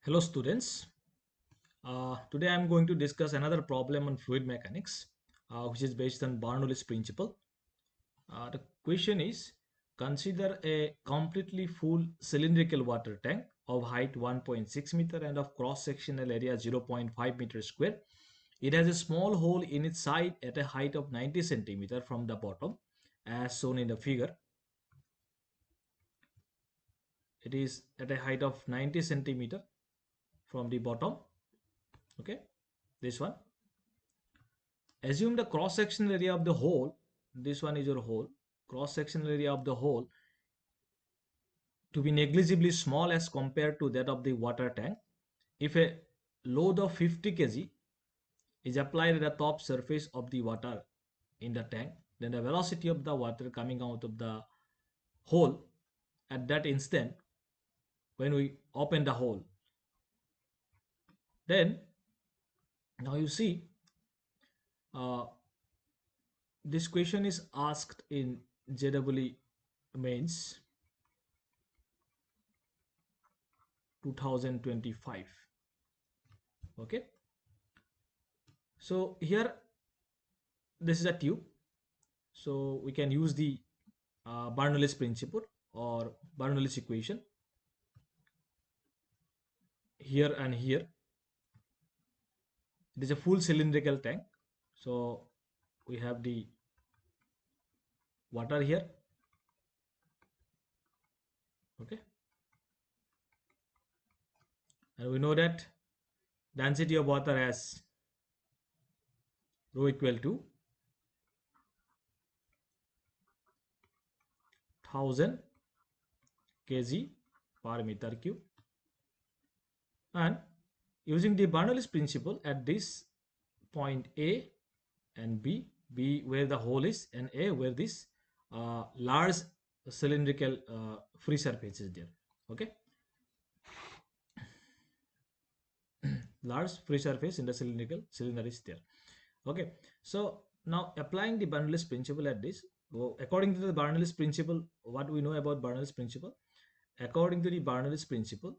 Hello students. Today I am going to discuss another problem on fluid mechanics, which is based on Bernoulli's principle. The question is, consider a completely full cylindrical water tank of height 1.6 meter and of cross-sectional area 0.5 meter square. It has a small hole in its side at a height of 90 centimeter from the bottom, as shown in the figure. It is at a height of 90 centimeter from the bottom. Okay, this one. Assume the cross-sectional area of the hole, this one is your hole, cross-sectional area of the hole to be negligibly small as compared to that of the water tank. If a load of 50 kg is applied at the top surface of the water in the tank, then the velocity of the water coming out of the hole at that instant when we open the hole, then now you see uh, this question is asked in JEE mains 2025. Okay, so here this is a tube, so we can use the Bernoulli's principle or Bernoulli's equation here and here. It is a full cylindrical tank, so we have the water here. Okay, and we know that density of water as rho equal to 1000 kg per meter cube, and using the Bernoulli's principle at this point A and B where the hole is, and A where this large cylindrical free surface is there. Okay, large free surface in the cylindrical cylinder is there. Okay, so now applying the Bernoulli's principle at this, according to the Bernoulli's principle, what we know about Bernoulli's principle? According to the Bernoulli's principle,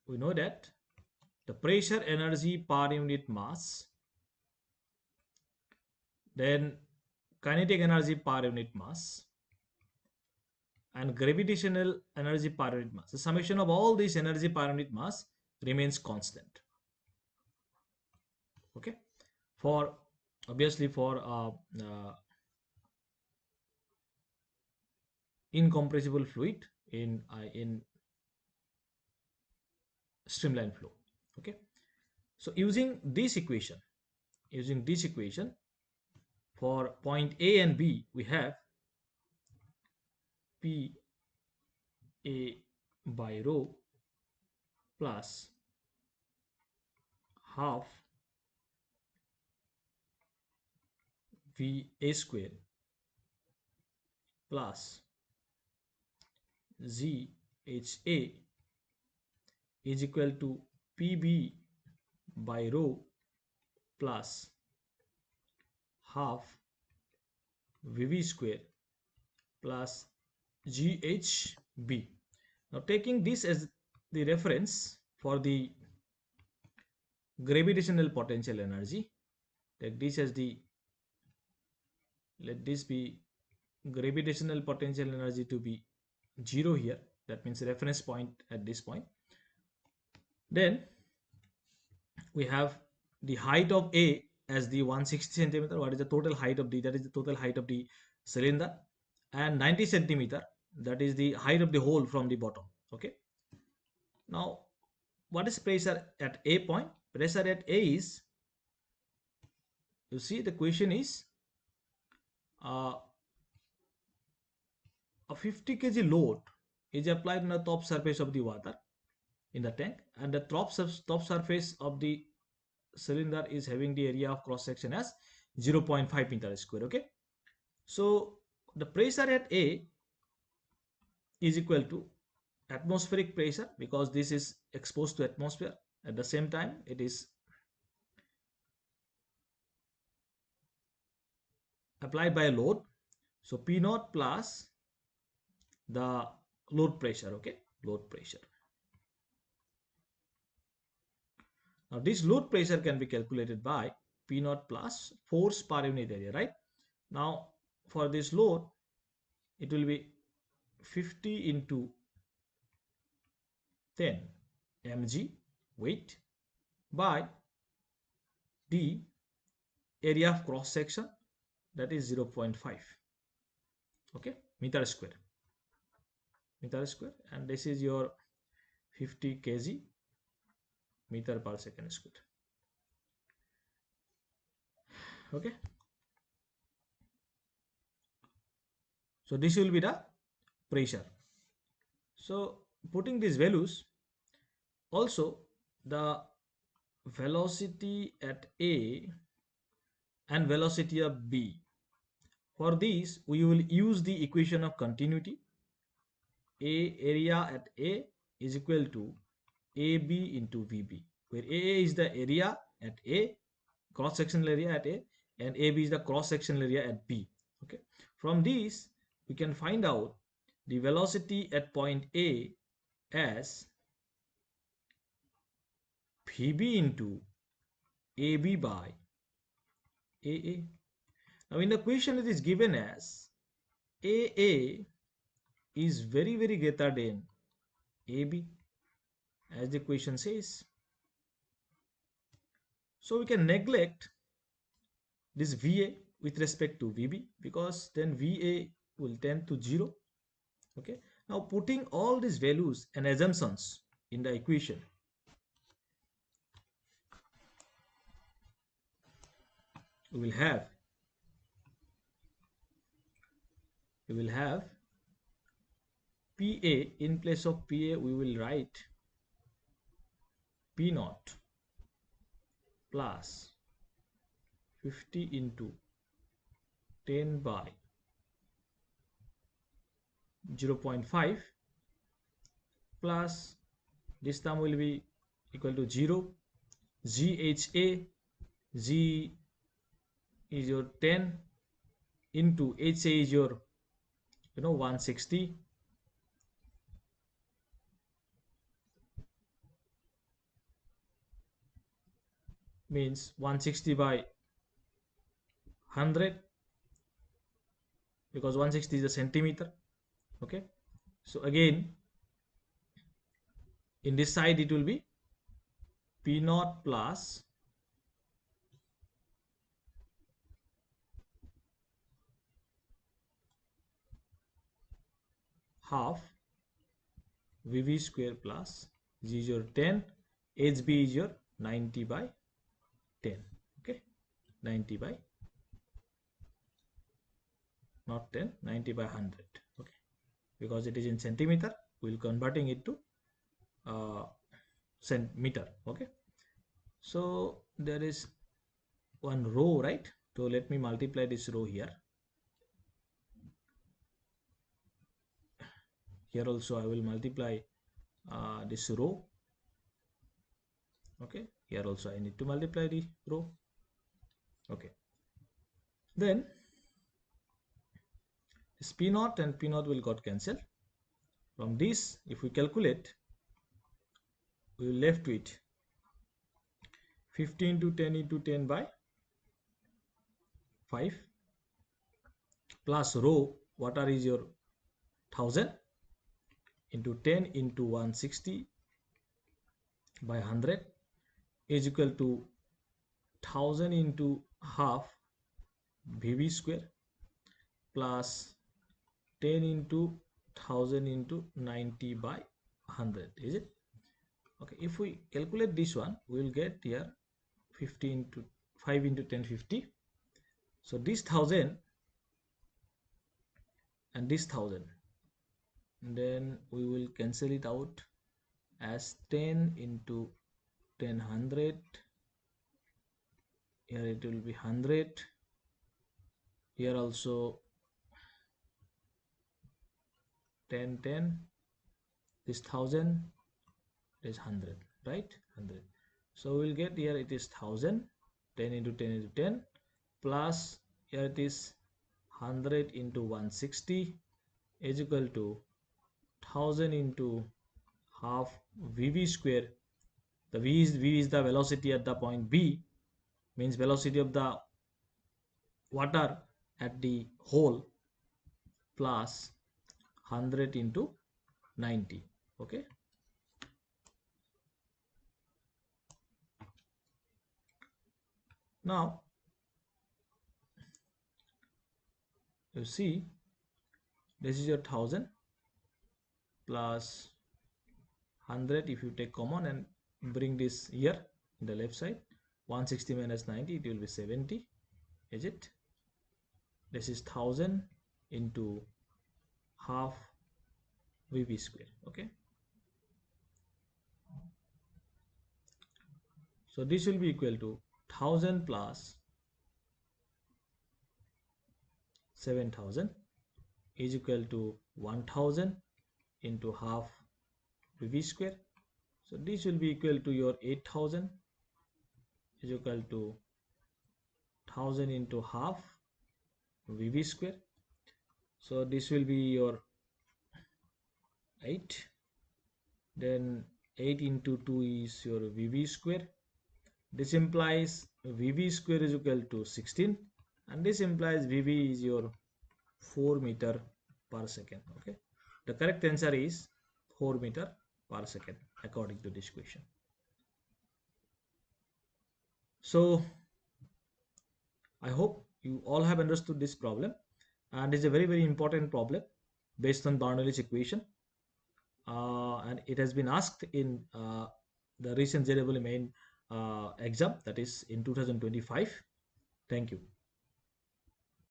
we know that the pressure energy per unit mass, then kinetic energy per unit mass, and gravitational energy per unit mass. The summation of all these energy per unit mass remains constant. Okay, for obviously for incompressible fluid in streamline flow. Okay, so using this equation for point A and B, we have P A by rho plus half V A square plus Z H A is equal to PB by rho plus half VV square plus GHB. Now taking this as the reference for the gravitational potential energy, take this as the, let this be gravitational potential energy to be 0 here, that means reference point at this point. Then we have the height of A as the 160 centimeter. What is the total height of the, that is the total height of the cylinder, and 90 centimeter, that is the height of the hole from the bottom. Okay, now what is pressure at A point? Pressure at A is, you see the question is a 50 kg load is applied on the top surface of the water in the tank, and the top surface of the cylinder is having the area of cross section as 0.5 meter square. Okay, so the pressure at A is equal to atmospheric pressure, because this is exposed to atmosphere. At the same time, it is applied by a load. So P naught plus the load pressure. Okay, load pressure. Now this load pressure can be calculated by P naught plus force per unit area, right? Now for this load, it will be 50 into 10 mg weight by the area of cross section, that is 0.5, okay, meter square, and this is your 50 kg meter per second square. Okay, so this will be the pressure. So putting these values, also the velocity at A and velocity of B, for these we will use the equation of continuity. Area at A is equal to AB into VB, where AA is the area at A, cross sectional area at A, and AB is the cross sectional area at B. Okay, from these we can find out the velocity at point A as VB into AB by AA. Now in the question it is given as AA is very greater than AB, as the question says. So we can neglect this VA with respect to VB, because then VA will tend to 0. Okay, now putting all these values and assumptions in the equation, we will have PA. In place of PA we will write P naught plus 50 into 10 by 0.5 plus this term will be equal to 0. GHA, G is your 10 into HA is your 160, means 160 by 100, because 160 is a centimeter. Okay, so again in this side it will be P naught plus half VV square plus G is your 10, HB is your 90 by 10. Okay, 90 by, not 10, 90 by 100. Okay, because it is in centimeter, we will converting it to centimeter. Okay, so there is one row, right? So let me multiply this row here. Here also I will multiply this row. Okay, here also I need to multiply the row. Okay, then this P naught and P naught will got cancelled. From this, if we calculate, we will left with 15 into 10 into 10 by 5 plus row water is your 1000 into 10 into 160 by 100 is equal to 1000 into half VB square plus 10 into 1000 into 90 by 100, is it? Okay, if we calculate this one, we will get here 50 into 5 into 10, 50. So this 1000 and this 1000, and then we will cancel it out as 10 into 10, 100. Here it will be 100. Here also 10, 10. This 1000 is 100, right? 100. So we'll get here it is 1000, 10 into 10 into 10, plus here it is 100 into 160 is equal to 1000 into half VV square. The V is the velocity at the point B, means velocity of the water at the hole, plus 100 into 90. Okay. Now you see, this is your 1000 plus 100. If you take common and bring this here in the left side, 160 minus 90, it will be 70. Is it? This is 1000 into half VB square. Okay. So this will be equal to 1000 plus 7000 is equal to 1000 into half VB square. So this will be equal to your 8000 is equal to 1000 into half VB square. So this will be your 8. Then 8 into 2 is your VB square. This implies VB square is equal to 16, and this implies VB is your 4 meter per second. Okay, the correct answer is 4 meter per second according to this question. So I hope you all have understood this problem, and it's a very important problem based on Bernoulli's equation, and it has been asked in the recent JEE main exam, that is in 2025. Thank you.